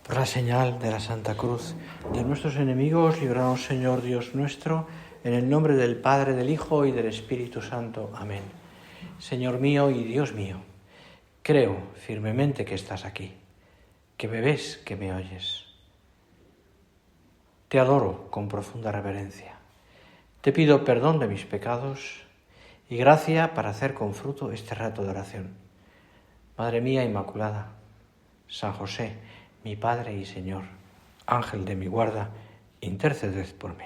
Por la señal de la Santa Cruz de nuestros enemigos, líbranos, Señor Dios nuestro, en el nombre del Padre, del Hijo y del Espíritu Santo. Amén. Señor mío y Dios mío, creo firmemente que estás aquí, que me ves, que me oyes. Te adoro con profunda reverencia. Te pido perdón de mis pecados y gracia para hacer con fruto este rato de oración. Madre mía Inmaculada, San José, mi Padre y Señor, Ángel de mi guarda, interceded por mí.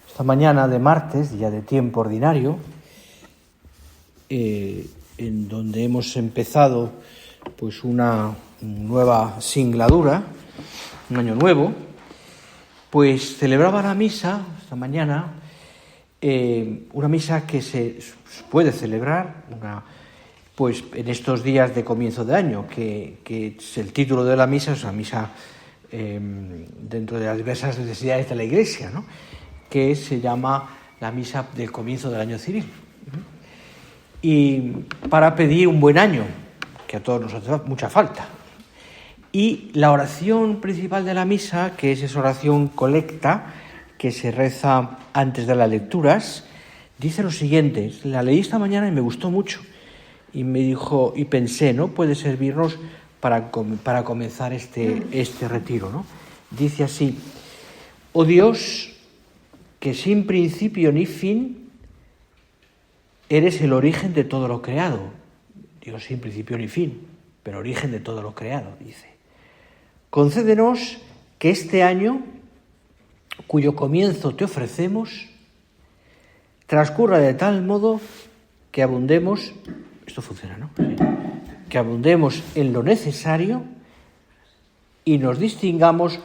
Esta mañana de martes, día de tiempo ordinario, en donde hemos empezado pues una nueva singladura, un año nuevo, pues celebraba la misa esta mañana, una misa que se puede celebrar, pues en estos días de comienzo de año, que es el título de la misa, es una misa dentro de las diversas necesidades de la Iglesia, ¿no? Que se llama la misa del comienzo del año civil. Y para pedir un buen año, que a todos nos hace mucha falta. Y la oración principal de la misa, que es esa oración colecta, que se reza antes de las lecturas, dice lo siguiente. La leí esta mañana y me gustó mucho. Y me dijo, y pensé, ¿no? Puede servirnos para comenzar este retiro, ¿no? Dice así: oh Dios, que sin principio ni fin eres el origen de todo lo creado. Dios sin principio ni fin, pero origen de todo lo creado, dice. Concédenos que este año, cuyo comienzo te ofrecemos, transcurra de tal modo que abundemos. Esto funciona, ¿no? Sí. Que abundemos en lo necesario y nos distingamos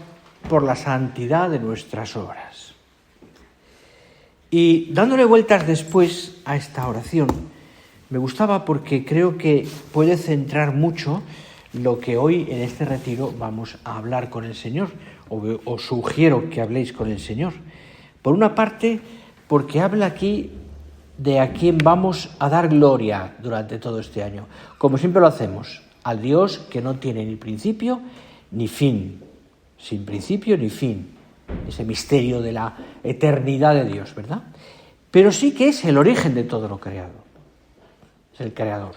por la santidad de nuestras obras. Y dándole vueltas después a esta oración, me gustaba porque creo que puede centrar mucho lo que hoy en este retiro vamos a hablar con el Señor, o os sugiero que habléis con el Señor. Por una parte, porque habla aquí de a quién vamos a dar gloria durante todo este año, como siempre lo hacemos, al Dios que no tiene ni principio ni fin, sin principio ni fin, ese misterio de la eternidad de Dios, ¿verdad? Pero sí que es el origen de todo lo creado, es el creador.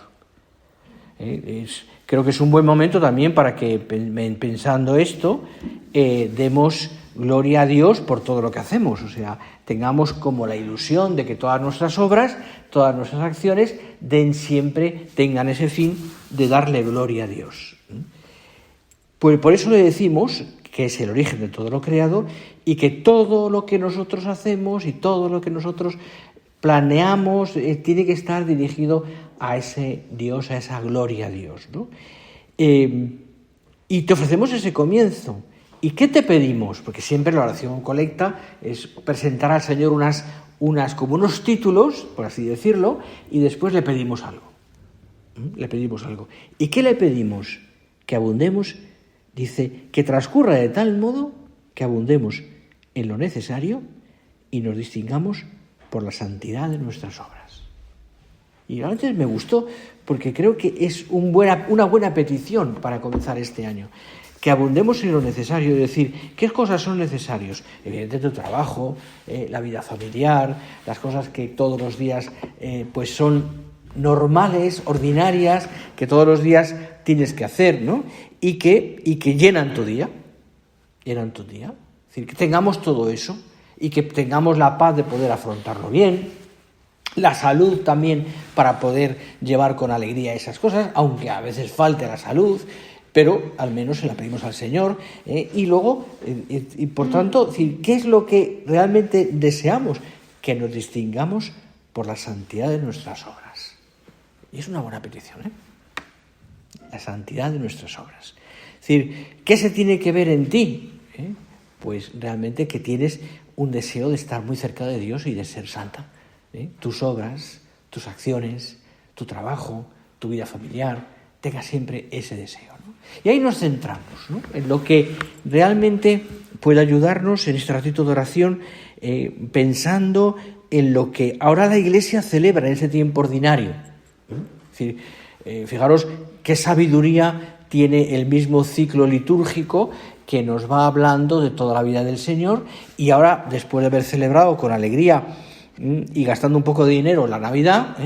Creo que es un buen momento también para que, pensando esto, demos gloria a Dios por todo lo que hacemos, o sea, tengamos como la ilusión de que todas nuestras obras, todas nuestras acciones tengan ese fin de darle gloria a Dios. Pues por eso le decimos que es el origen de todo lo creado y que todo lo que nosotros hacemos y todo lo que nosotros planeamos tiene que estar dirigido a ese Dios, a esa gloria a Dios, ¿no? Y te ofrecemos ese comienzo. ¿Y qué te pedimos? Porque siempre la oración colecta es presentar al Señor como unos títulos, por así decirlo, y después le pedimos algo. Le pedimos algo. ¿Y qué le pedimos? Que abundemos, dice, que transcurra de tal modo que abundemos en lo necesario y nos distingamos por la santidad de nuestras obras. Y antes me gustó porque creo que es una buena petición para comenzar este año. Que abundemos en lo necesario, es decir, ¿qué cosas son necesarias? Evidentemente tu trabajo, la vida familiar, las cosas que todos los días pues son normales, ordinarias, que todos los días tienes que hacer, ¿no? Y que llenan tu día. Llenan tu día. Es decir, que tengamos todo eso y que tengamos la paz de poder afrontarlo bien, la salud también para poder llevar con alegría esas cosas, aunque a veces falte la salud, pero al menos se la pedimos al Señor. Y luego, y por tanto, decir, ¿qué es lo que realmente deseamos? Que nos distingamos por la santidad de nuestras obras. Y es una buena petición, la santidad de nuestras obras. Es decir, ¿qué se tiene que ver en ti? Pues realmente que tienes un deseo de estar muy cerca de Dios y de ser santa. Tus obras, tus acciones, tu trabajo, tu vida familiar, tenga siempre ese deseo, ¿no? Y ahí nos centramos, ¿no? En lo que realmente puede ayudarnos en este ratito de oración, pensando en lo que ahora la Iglesia celebra en ese tiempo ordinario. Es decir, fijaros qué sabiduría tiene el mismo ciclo litúrgico que nos va hablando de toda la vida del Señor, y ahora, después de haber celebrado con alegría y gastando un poco de dinero la Navidad,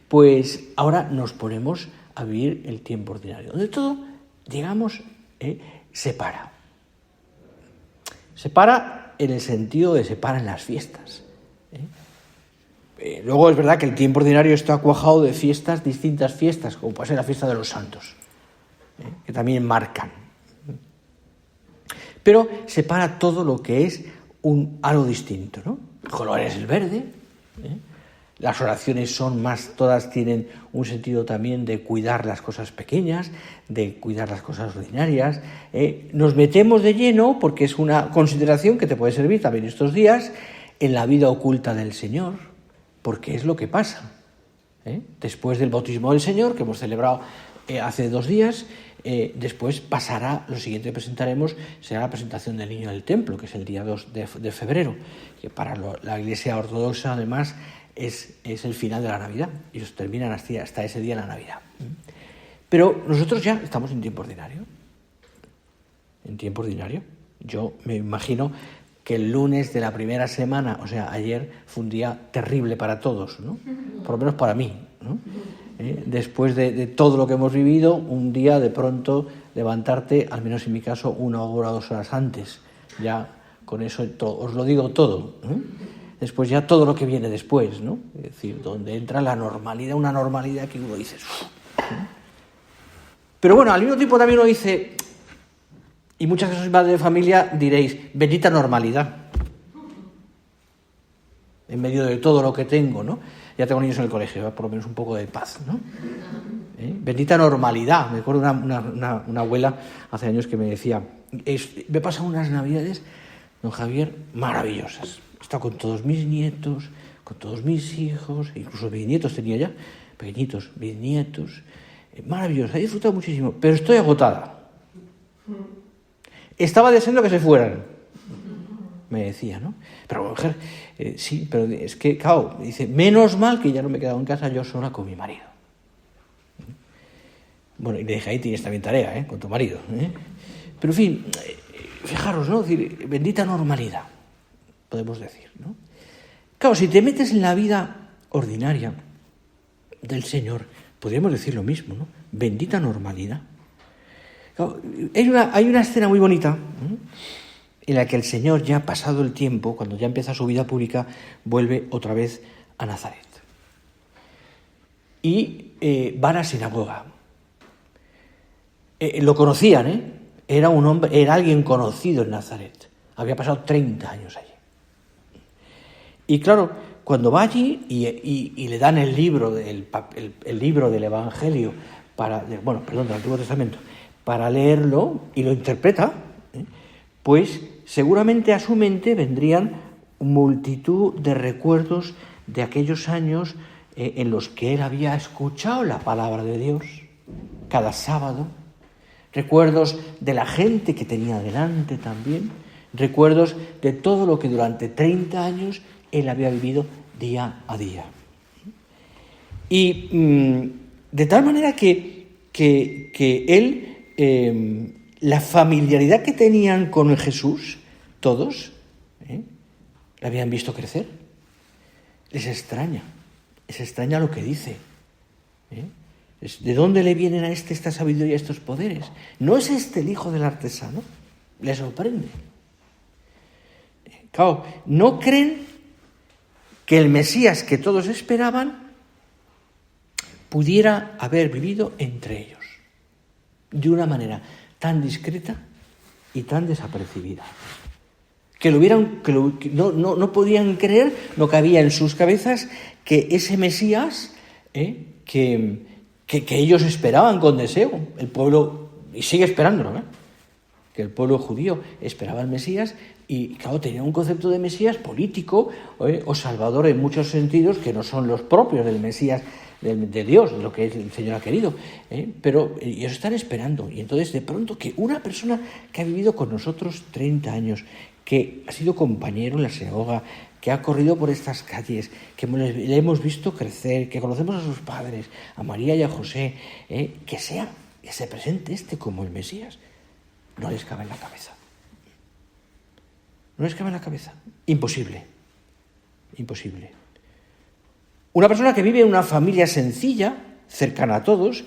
pues ahora nos ponemos a vivir el tiempo ordinario, donde todo, digamos, se para. Se para en el sentido de se paran las fiestas. Luego es verdad que el tiempo ordinario está cuajado de fiestas, distintas fiestas, como puede ser la fiesta de los santos, que también marcan. Pero se para todo lo que es algo distinto, ¿no? El color es el verde, las oraciones son más, todas tienen un sentido también de cuidar las cosas pequeñas, de cuidar las cosas ordinarias. Nos metemos de lleno, porque es una consideración que te puede servir también estos días, en la vida oculta del Señor, porque es lo que pasa. Después del bautismo del Señor, que hemos celebrado hace 2 días, después pasará, lo siguiente que presentaremos será la presentación del niño del templo, que es el día 2 de febrero, que para la Iglesia ortodoxa además es el final de la Navidad. Ellos terminan hasta ese día la Navidad. Pero nosotros ya estamos en tiempo ordinario. En tiempo ordinario. Yo me imagino que el lunes de la primera semana, o sea, ayer, fue un día terrible para todos, ¿no? Por lo menos para mí, ¿no? Después de todo lo que hemos vivido, un día de pronto levantarte, al menos en mi caso, 1 hora o 2 horas antes. Ya con eso os lo digo todo, ¿no? Después ya todo lo que viene después, ¿no? Es decir, donde entra la normalidad, una normalidad que uno dice... Pero bueno, al mismo tiempo también uno dice, y muchas que sois madres de familia diréis, bendita normalidad. En medio de todo lo que tengo, ¿no? Ya tengo niños en el colegio, por lo menos un poco de paz, ¿no? Bendita normalidad. Me acuerdo una abuela hace años que me decía, me pasan unas navidades, don Javier, maravillosas. He estado con todos mis nietos, con todos mis hijos, incluso bisnietos tenía ya, pequeñitos, bisnietos. Maravilloso, he disfrutado muchísimo, pero estoy agotada. Estaba deseando que se fueran, me decía, ¿no? Pero mujer, sí, pero es que, claro, dice, menos mal que ya no me he quedado en casa yo sola con mi marido. Bueno, y le dije, ahí tienes también tarea, con tu marido. Pero en fin, fijaros, ¿no? Es decir, bendita normalidad, podemos decir, ¿no? Claro, si te metes en la vida ordinaria del Señor, podríamos decir lo mismo, ¿no? Bendita normalidad. Claro, hay una escena muy bonita, en la que el Señor, ya pasado el tiempo, cuando ya empieza su vida pública, vuelve otra vez a Nazaret. Y va a la sinagoga. Lo conocían, Era un hombre, era alguien conocido en Nazaret. Había pasado 30 años allí. Y claro, cuando va allí y le dan el libro, el libro del Evangelio, del Antiguo Testamento, para leerlo y lo interpreta, pues seguramente a su mente vendrían multitud de recuerdos de aquellos años en los que él había escuchado la palabra de Dios cada sábado, recuerdos de la gente que tenía delante también, recuerdos de todo lo que durante 30 años él había vivido día a día. Y de tal manera que él, la familiaridad que tenían con Jesús, todos, le habían visto crecer. Les extraña lo que dice. ¿De dónde le vienen a esta sabiduría, estos poderes? ¿No es este el hijo del artesano? Les sorprende. Claro, no creen que el Mesías que todos esperaban pudiera haber vivido entre ellos de una manera tan discreta y tan desapercibida. Que no podían creer, no cabía en sus cabezas que ese Mesías que ellos esperaban con deseo, el pueblo, y sigue esperándolo, que el pueblo judío esperaba al Mesías, y claro, tenía un concepto de Mesías político o salvador en muchos sentidos que no son los propios del Mesías de Dios, lo que el Señor ha querido, pero ellos están esperando. Y entonces de pronto que una persona que ha vivido con nosotros 30 años, que ha sido compañero en la sinagoga, que ha corrido por estas calles, que le hemos visto crecer, que conocemos a sus padres, a María y a José, que sea que se presente como el Mesías, no les cabe en la cabeza. No les cabe en la cabeza. Imposible. Imposible. Una persona que vive en una familia sencilla, cercana a todos,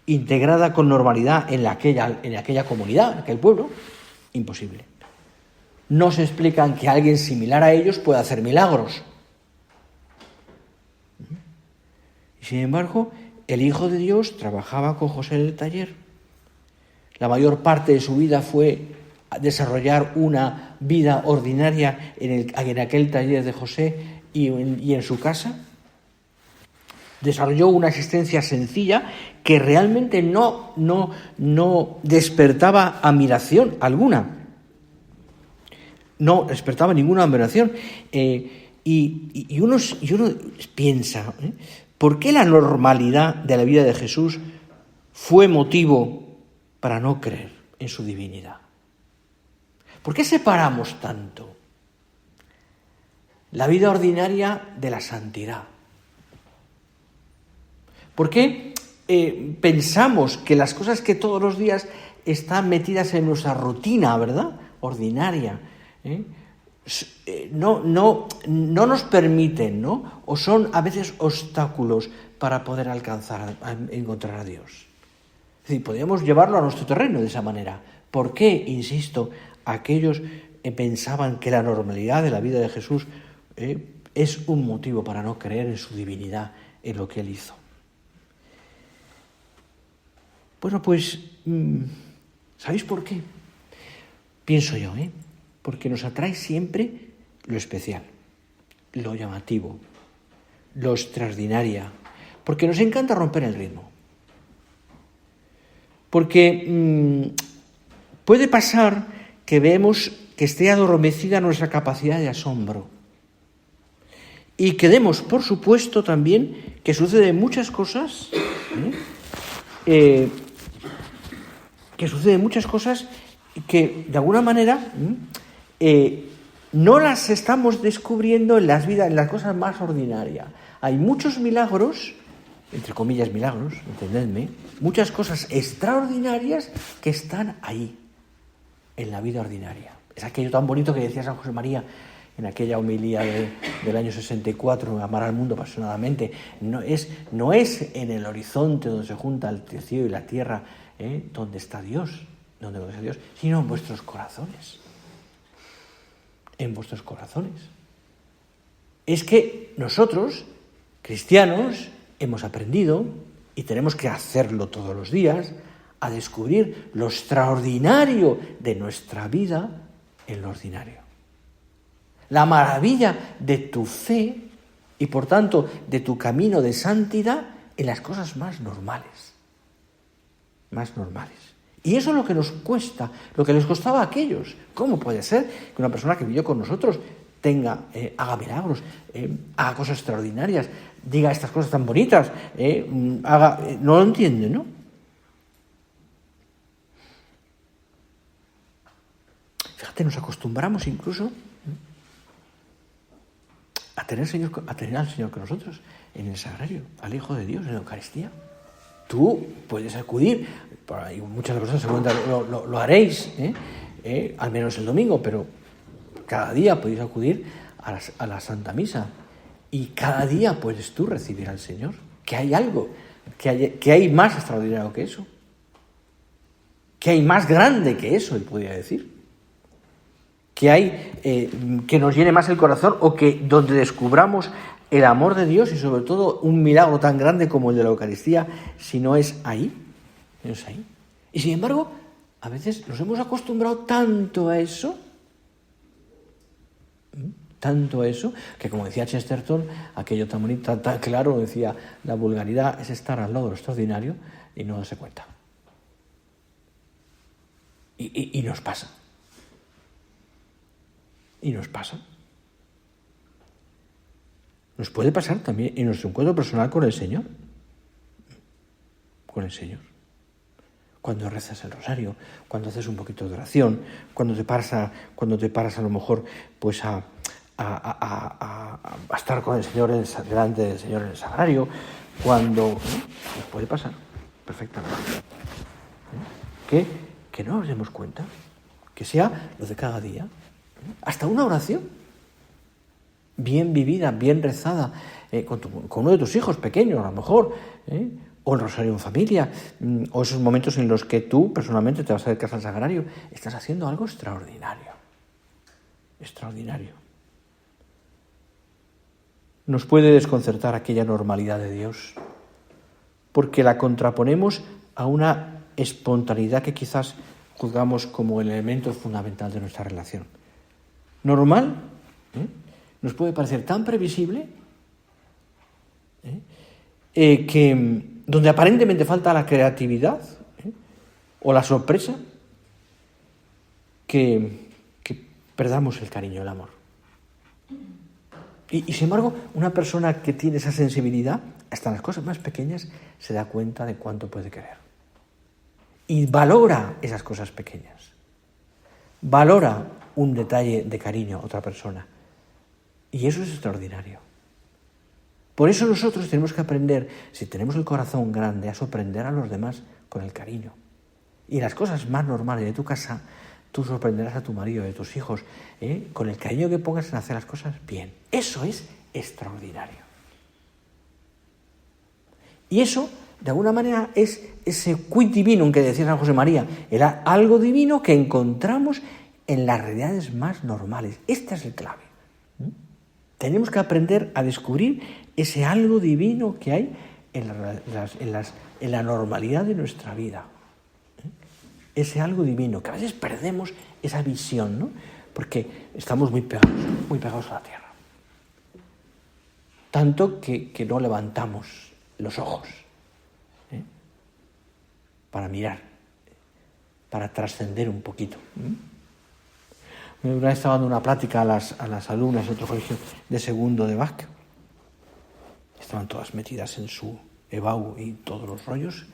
integrada con normalidad en aquella comunidad, en aquel pueblo, imposible. No se explican que alguien similar a ellos pueda hacer milagros. Y sin embargo, el Hijo de Dios trabajaba con José en el taller. La mayor parte de su vida fue desarrollar una vida ordinaria en aquel taller de José y en su casa. Desarrolló una existencia sencilla que realmente no despertaba admiración alguna. No despertaba ninguna admiración. Y uno piensa, ¿por qué la normalidad de la vida de Jesús fue motivo para no creer en su divinidad? ¿Por qué separamos tanto la vida ordinaria de la santidad? ¿Por qué pensamos que las cosas que todos los días están metidas en nuestra rutina, ¿verdad?, ordinaria, no nos permiten, ¿no?, o son a veces obstáculos para poder encontrar a Dios? Es decir, podríamos llevarlo a nuestro terreno de esa manera. ¿Por qué, insisto, aquellos pensaban que la normalidad de la vida de Jesús es un motivo para no creer en su divinidad, en lo que Él hizo? Bueno, pues, ¿sabéis por qué? Pienso yo, porque nos atrae siempre lo especial, lo llamativo, lo extraordinario, porque nos encanta romper el ritmo. Porque puede pasar que vemos que esté adormecida nuestra capacidad de asombro. Y quedemos, por supuesto, también que suceden muchas cosas, que de alguna manera no las estamos descubriendo en las cosas más ordinarias. Hay muchos milagros, entre comillas milagros, entendedme, muchas cosas extraordinarias que están ahí, en la vida ordinaria. Es aquello tan bonito que decía San José María en aquella homilía del año 64, amar al mundo apasionadamente. No es en el horizonte donde se junta el cielo y la tierra, donde está Dios, sino en vuestros corazones. En vuestros corazones. Es que nosotros, cristianos, hemos aprendido, y tenemos que hacerlo todos los días, a descubrir lo extraordinario de nuestra vida en lo ordinario. La maravilla de tu fe y, por tanto, de tu camino de santidad en las cosas más normales. Más normales. Y eso es lo que nos cuesta, lo que les costaba a aquellos. ¿Cómo puede ser que una persona que vivió con nosotros haga milagros, haga cosas extraordinarias, diga estas cosas tan bonitas, no lo entiende, ¿no? Fíjate, nos acostumbramos incluso a tener al Señor con nosotros en el sagrario, al Hijo de Dios en la Eucaristía. Tú puedes acudir, y muchas personas seguramente lo haréis, al menos el domingo, pero cada día podéis acudir a la Santa Misa y cada día puedes tú recibir al Señor. Que hay algo, que hay más extraordinario que eso, que hay más grande que eso, él podría decir. Que hay que nos llene más el corazón, o que donde descubramos el amor de Dios y sobre todo un milagro tan grande como el de la Eucaristía, si no es ahí, no es ahí. Y sin embargo, a veces nos hemos acostumbrado tanto a eso, que como decía Chesterton, aquello tan bonito, tan claro, decía, la vulgaridad es estar al lado de lo extraordinario y no darse cuenta. Y nos pasa. Y nos pasa. Nos puede pasar también en nuestro encuentro personal con el Señor. Con el Señor. Cuando rezas el rosario, cuando haces un poquito de oración, cuando te paras a lo mejor pues a estar con el Señor delante del Señor en el sagrario, cuando nos puede pasar. perfectamente. Que no nos demos cuenta, que sea lo de cada día. Hasta una oración bien vivida, bien rezada, con uno de tus hijos pequeños, a lo mejor, o el rosario en familia, o esos momentos en los que tú personalmente te vas a acercar al sagrario, estás haciendo algo extraordinario. Extraordinario. Nos puede desconcertar aquella normalidad de Dios, porque la contraponemos a una espontaneidad que quizás juzgamos como el elemento fundamental de nuestra relación. Normal, nos puede parecer tan previsible, que donde aparentemente falta la creatividad o la sorpresa, que perdamos el cariño, el amor. Y sin embargo, una persona que tiene esa sensibilidad, hasta en las cosas más pequeñas, se da cuenta de cuánto puede querer. Y valora esas cosas pequeñas. Valora un detalle de cariño a otra persona. Y eso es extraordinario. Por eso nosotros tenemos que aprender, si tenemos el corazón grande, a sorprender a los demás con el cariño. Y en las cosas más normales de tu casa, tú sorprenderás a tu marido y a tus hijos con el cariño que pongas en hacer las cosas bien. Eso es extraordinario. Y eso, de alguna manera, es ese quid divinum que decía San José María. Era algo divino que encontramos en las realidades más normales. Esta es la clave. Tenemos que aprender a descubrir ese algo divino que hay en la normalidad de nuestra vida. Ese algo divino, que a veces perdemos esa visión, ¿no? Porque estamos muy pegados a la tierra. Tanto que no levantamos los ojos para mirar, para trascender un poquito. Una vez estaba dando una plática a las alumnas de otro colegio de segundo de Bach. Estaban todas metidas en su EBAU y todos los rollos,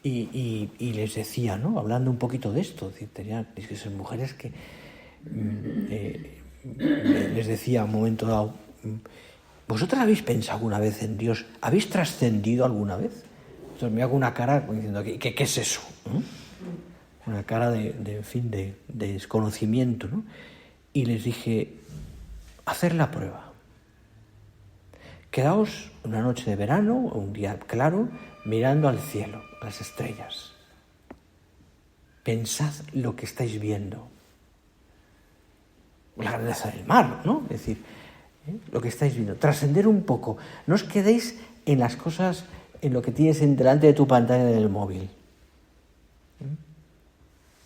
y les decía, ¿no? Hablando un poquito de esto, tenían que ser mujeres que les decía a un momento dado: ¿vosotras habéis pensado alguna vez en Dios? ¿Habéis trascendido alguna vez? Entonces me hago una cara diciendo, ¿qué es eso? Una cara de desconocimiento, ¿no? Y les dije: hacer la prueba. Quedaos una noche de verano o un día claro mirando al cielo, a las estrellas. Pensad lo que estáis viendo. La grandeza del mar, ¿no? Es decir, lo que estáis viendo. Trascender un poco. No os quedéis en las cosas, en lo que tienes delante de tu pantalla del móvil.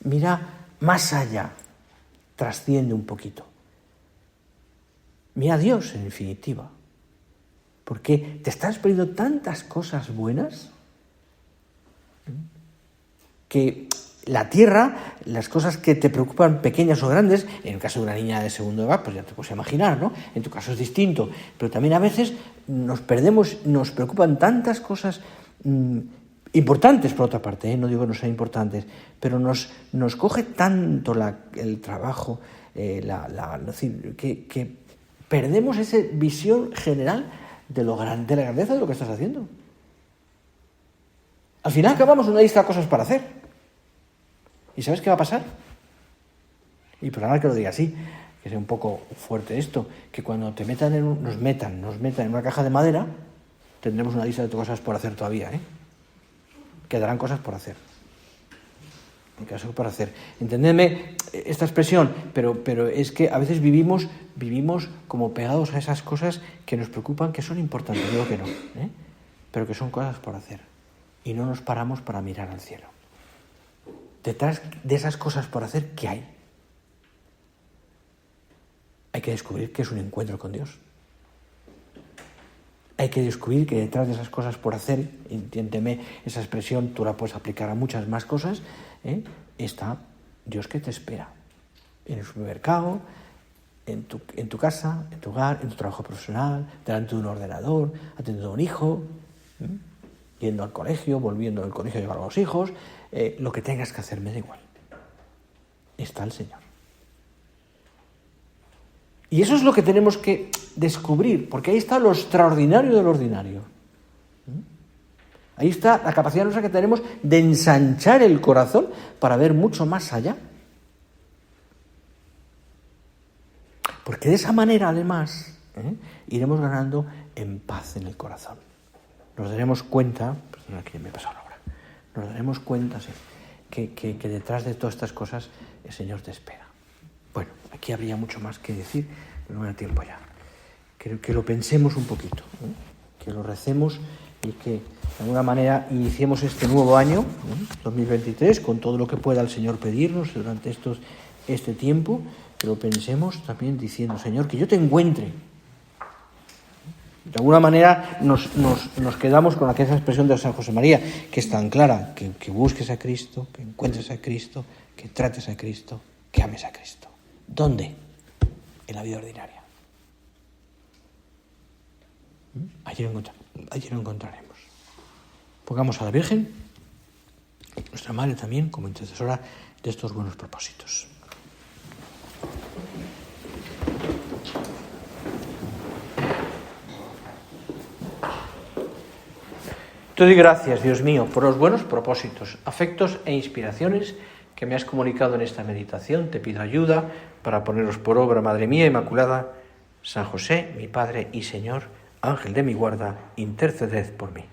Mira más allá. Trasciende un poquito. Mira a Dios, en definitiva. Porque te estás perdiendo tantas cosas buenas que la tierra, las cosas que te preocupan, pequeñas o grandes, en el caso de una niña de segundo de Bach, pues ya te puedes imaginar, ¿no? En tu caso es distinto, pero también a veces nos preocupan tantas cosas importantes, por otra parte, no digo que no sean importantes, pero nos coge tanto el trabajo, es decir, que perdemos esa visión general de la grandeza de lo que estás haciendo. Al final acabamos una lista de cosas para hacer. ¿Y sabes qué va a pasar? Y perdonad que lo diga así, que sea un poco fuerte esto, que cuando nos metan en una caja de madera, tendremos una lista de cosas por hacer todavía, Quedarán cosas por hacer. En caso por hacer. Entendedme esta expresión, pero es que a veces vivimos como pegados a esas cosas que nos preocupan, que son importantes, digo que no, pero que son cosas por hacer. Y no nos paramos para mirar al cielo. Detrás de esas cosas por hacer, ¿qué hay? Hay que descubrir que es un encuentro con Dios. Hay que descubrir que detrás de esas cosas por hacer, entiéndeme esa expresión, tú la puedes aplicar a muchas más cosas, está Dios que te espera. En el supermercado, en tu casa, en tu hogar, en tu trabajo profesional, delante de un ordenador, atendiendo a un hijo, yendo al colegio, volviendo del colegio a llevar a los hijos, lo que tengas que hacer, me da igual. Está el Señor. Y eso es lo que tenemos que descubrir, porque ahí está lo extraordinario del ordinario. Ahí está la capacidad nuestra que tenemos de ensanchar el corazón para ver mucho más allá. Porque de esa manera, además, iremos ganando en paz en el corazón. Nos daremos cuenta, aquí me he pasado la hora, nos daremos cuenta que detrás de todas estas cosas el Señor te espera. Bueno, aquí habría mucho más que decir, pero no me da tiempo ya. Que lo pensemos un poquito, que lo recemos y que de alguna manera iniciemos este nuevo año, 2023, con todo lo que pueda el Señor pedirnos durante este tiempo, que lo pensemos también diciendo, Señor, que yo te encuentre. De alguna manera nos quedamos con aquella expresión de San José María, que es tan clara, que busques a Cristo, que encuentres a Cristo, que trates a Cristo, que ames a Cristo. ¿Dónde? En la vida ordinaria. Allí lo encontraremos. Pongamos a la Virgen, nuestra Madre también, como intercesora de estos buenos propósitos. Te doy gracias, Dios mío, por los buenos propósitos, afectos e inspiraciones que me has comunicado en esta meditación. Te pido ayuda para ponerlos por obra, Madre mía Inmaculada. San José, mi Padre y Señor, Ángel de mi guarda, interceded por mí.